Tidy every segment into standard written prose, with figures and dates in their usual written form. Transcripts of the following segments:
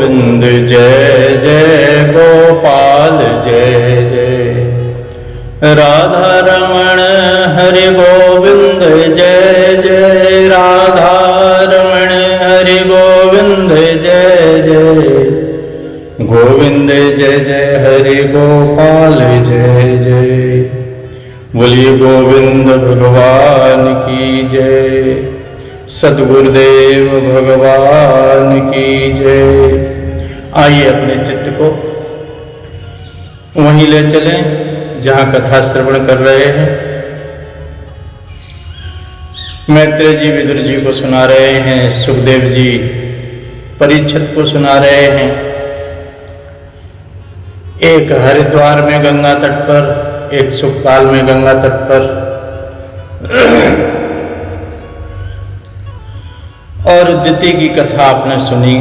गोविंद जय जय गोपाल जय जय। राधा रमण हरि गोविंद जय जय। राधा रमण हरि गोविंद जय जय। गोविंद जय जय हरि गोपाल जय जय। बोलिए गोविंद भगवान की जय। सद्गुरुदेव भगवान की जय। आइए अपने चित्त को वहीं ले चलें जहां कथा श्रवण कर रहे हैं। मैत्रेय जी विदुर जी को सुना रहे हैं, सुखदेव जी परीक्षित को सुना रहे हैं। एक हरिद्वार में गंगा तट पर, एक सुखपाल में गंगा तट पर, और दिति की कथा आपने सुनी।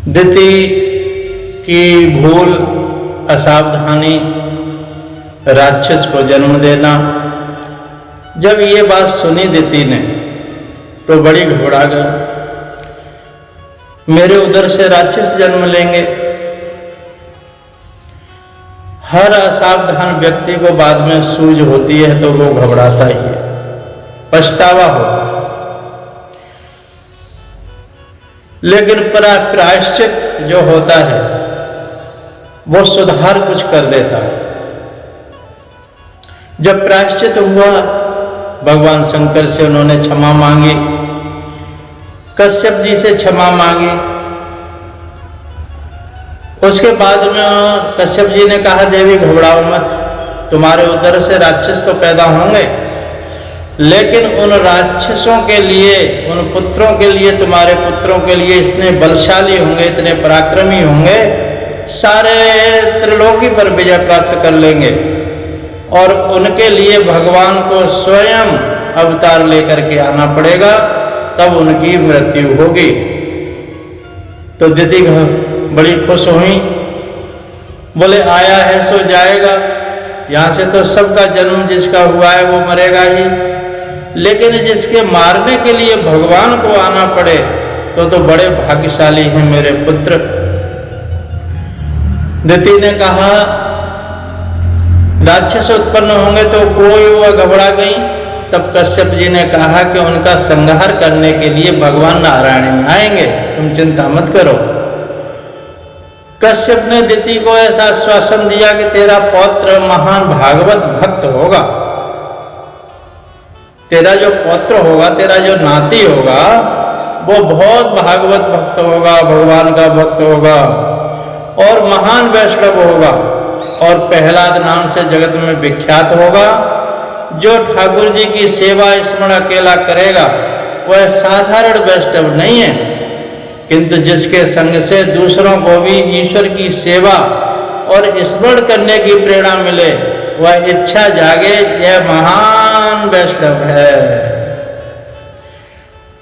दिति की भूल, असावधानी, राक्षस को जन्म देना। जब ये बात सुनी दिति ने तो बड़ी घबरा गई। मेरे उदर से राक्षस जन्म लेंगे। हर असावधान व्यक्ति को बाद में सूझ होती है तो वो घबराता ही है, पछतावा होता है। लेकिन प्रायश्चित जो होता है वो सुधार कुछ कर देता है। जब प्रायश्चित हुआ, भगवान शंकर से उन्होंने क्षमा मांगी, कश्यप जी से क्षमा मांगी। उसके बाद में कश्यप जी ने कहा, देवी घबराओ मत, तुम्हारे उदर से राक्षस तो पैदा होंगे, लेकिन उन राक्षसों के लिए, उन पुत्रों के लिए, तुम्हारे पुत्रों के लिए इतने बलशाली होंगे, इतने पराक्रमी होंगे, सारे त्रिलोकी पर विजय प्राप्त कर लेंगे। और उनके लिए भगवान को स्वयं अवतार लेकर के आना पड़ेगा, तब उनकी मृत्यु होगी। तो दिति बड़ी खुश हुई, बोले आया है सो जाएगा। यहां से तो सबका जन्म जिसका हुआ है वो मरेगा ही, लेकिन जिसके मारने के लिए भगवान को आना पड़े तो बड़े भाग्यशाली हैं मेरे पुत्र। दिति ने कहा राक्षस उत्पन्न होंगे तो कोई वह घबरा गई। तब कश्यप जी ने कहा कि उनका संहार करने के लिए भगवान नारायण आएंगे, तुम चिंता मत करो। कश्यप ने दिति को ऐसा आश्वासन दिया कि तेरा पौत्र महान भागवत भक्त होगा, तेरा जो पौत्र होगा, तेरा जो नाती होगा वो बहुत भागवत भक्त होगा, भगवान का भक्त होगा और महान वैष्णव होगा, और प्रहलाद नाम से जगत में विख्यात होगा। जो ठाकुर जी की सेवा स्मरण अकेला करेगा वह साधारण वैष्णव नहीं है, किंतु जिसके संग से दूसरों को भी ईश्वर की सेवा और स्मरण करने की प्रेरणा मिले, वह इच्छा जागे, यह महान वैष्णव है।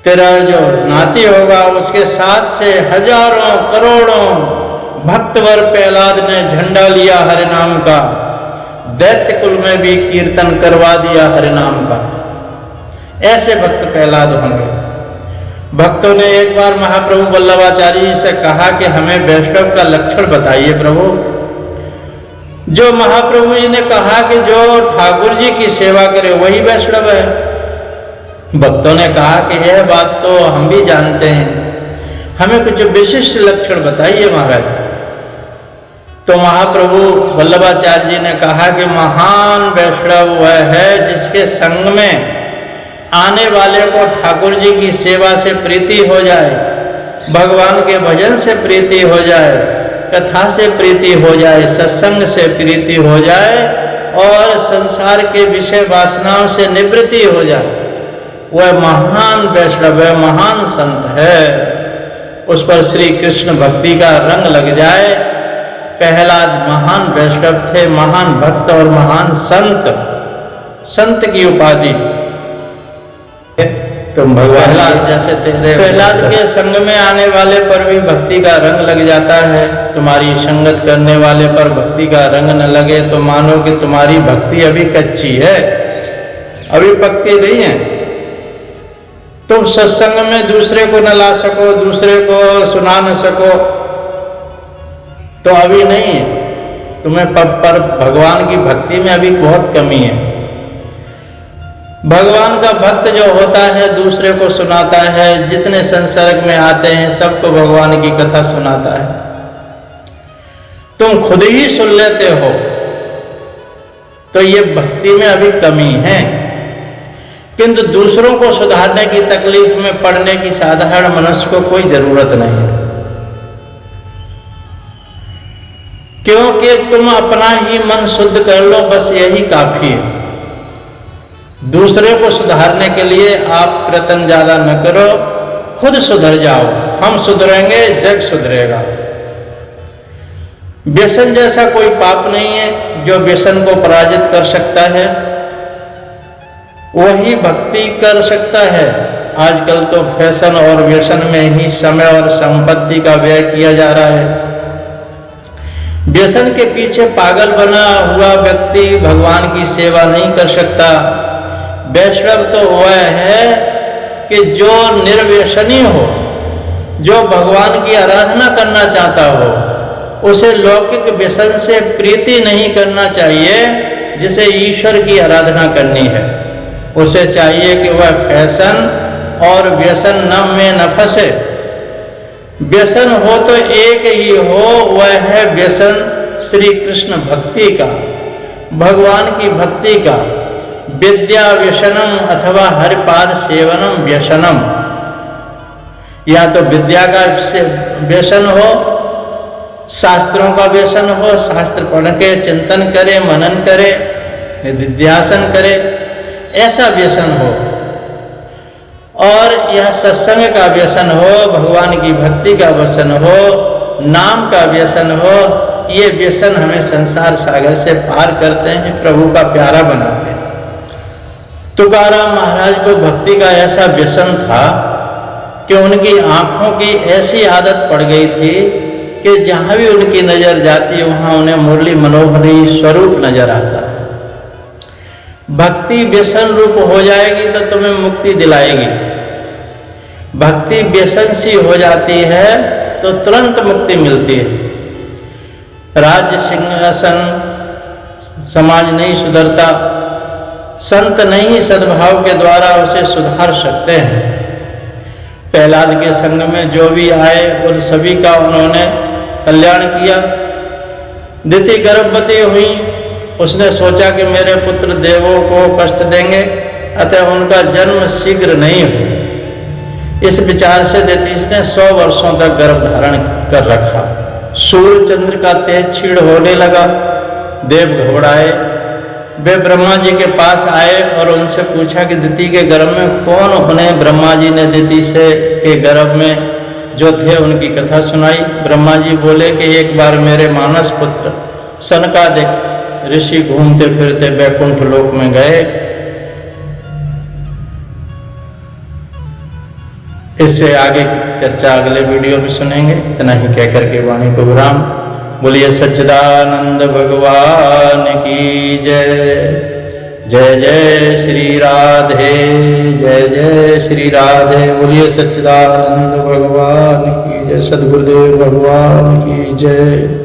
तेरा जो नाती होगा उसके साथ से हजारों करोड़ों भक्तवर प्रहलाद ने झंडा लिया हरिनाम का, दैत्य कुल में भी कीर्तन करवा दिया हरिनाम का। ऐसे भक्त प्रहलाद होंगे। भक्तों ने एक बार महाप्रभु वल्लभाचार्य जी से कहा कि हमें वैष्णव का लक्षण बताइए प्रभु। जो महाप्रभु जी ने कहा कि जो ठाकुर जी की सेवा करे वही वैष्णव है। भक्तों ने कहा कि यह बात तो हम भी जानते हैं, हमें कुछ विशिष्ट लक्षण बताइए महाराज। तो महाप्रभु वल्लभाचार्य जी ने कहा कि महान वैष्णव वह है जिसके संग में आने वाले को ठाकुर जी की सेवा से प्रीति हो जाए, भगवान के भजन से प्रीति हो जाए, कथा से प्रीति हो जाए, सत्संग से प्रीति हो जाए और संसार के विषय वासनाओं से निवृत्ति हो जाए, वह महान वैष्णव है, महान संत है। उस पर श्री कृष्ण भक्ति का रंग लग जाए। प्रहलाद महान वैष्णव थे, महान भक्त और महान संत, संत की उपाधि। तुम भगवान जैसे तेरे प्रहलाद के संग में आने वाले पर भी भक्ति का रंग लग जाता है, तुम्हारी संगत करने वाले पर भक्ति का रंग न लगे तो मानो कि तुम्हारी भक्ति अभी कच्ची है, अभी पक्की नहीं है। तुम सत्संग में दूसरे को न ला सको, दूसरे को सुना न सको, तो अभी नहीं है तुम्हें। पर भगवान की भक्ति में अभी बहुत कमी है। भगवान का भक्त जो होता है दूसरे को सुनाता है, जितने संसर्ग में आते हैं सबको भगवान की कथा सुनाता है। तुम खुद ही सुन लेते हो तो ये भक्ति में अभी कमी है। किंतु दूसरों को सुधारने की तकलीफ में पड़ने की साधारण मनुष्य को कोई जरूरत नहीं है, क्योंकि तुम अपना ही मन शुद्ध कर लो, बस यही काफी है। दूसरे को सुधारने के लिए आप प्रयत्न ज्यादा न करो, खुद सुधर जाओ। हम सुधरेंगे, जग सुधरेगा। व्यसन जैसा कोई पाप नहीं है जो व्यसन को पराजित कर सकता है, वही भक्ति कर सकता है। आजकल तो फैशन और व्यसन में ही समय और संपत्ति का व्यय किया जा रहा है। व्यसन के पीछे पागल बना हुआ व्यक्ति भगवान की सेवा नहीं कर सकता। वैष्णव तो वह है कि जो निर्व्यसनी हो, जो भगवान की आराधना करना चाहता हो। उसे लौकिक व्यसन से प्रीति नहीं करना चाहिए जिसे ईश्वर की आराधना करनी है। उसे चाहिए कि वह फैशन और व्यसन में न फंसे। व्यसन हो तो एक ही हो, वह है व्यसन श्री कृष्ण भक्ति का, भगवान की भक्ति का। विद्या व्यसनम अथवा हरिपाद सेवनम व्यसनम। या तो विद्या का व्यसन हो, शास्त्रों का व्यसन हो, शास्त्र पढ़ के चिंतन करे, मनन करे, निधिध्यासन करे, ऐसा व्यसन हो। और यह सत्संग का व्यसन हो, भगवान की भक्ति का व्यसन हो, नाम का व्यसन हो। ये व्यसन हमें संसार सागर से पार करते हैं, प्रभु का प्यारा बनाते हैं। तुकाराम महाराज को भक्ति का ऐसा व्यसन था कि उनकी आंखों की ऐसी आदत पड़ गई थी कि जहां भी उनकी नजर जाती वहां उन्हें मुरली मनोहरी स्वरूप नजर आता था। भक्ति व्यसन रूप हो जाएगी तो तुम्हें मुक्ति दिलाएगी। भक्ति व्यसन सी हो जाती है तो तुरंत मुक्ति मिलती है। राज्य सिंहासन समाज नहीं सुधरता, संत नहीं सद्भाव के द्वारा उसे सुधार सकते हैं। प्रहलाद के संग में जो भी आए उन सभी का उन्होंने कल्याण किया। दिति गर्भवती हुई, उसने सोचा कि मेरे पुत्र देवों को कष्ट देंगे, अतः उनका जन्म शीघ्र नहीं हो। इस विचार से दिति ने 100 वर्षों तक गर्भ धारण कर रखा। सूर्य चंद्र का तेज क्षीण होने लगा। देव घबराए। वे ब्रह्मा जी के पास आए और उनसे पूछा कि दिति के गर्भ में कौन। उन्हें ब्रह्मा जी ने दिति से के गर्भ में जो थे उनकी कथा सुनाई। ब्रह्मा जी बोले कि एक बार मेरे मानस पुत्र सनकादिक ऋषि घूमते फिरते वैकुंठ लोक में गए। इससे आगे की चर्चा अगले वीडियो में सुनेंगे। इतना ही कहकर के वाणी को विराम। बोलिए सच्चिदानंद भगवान की जय। जय जय श्री राधे, जय जय श्री राधे। बोलिए सच्चिदानंद भगवान की जय, सद्गुरुदेव भगवान की जय।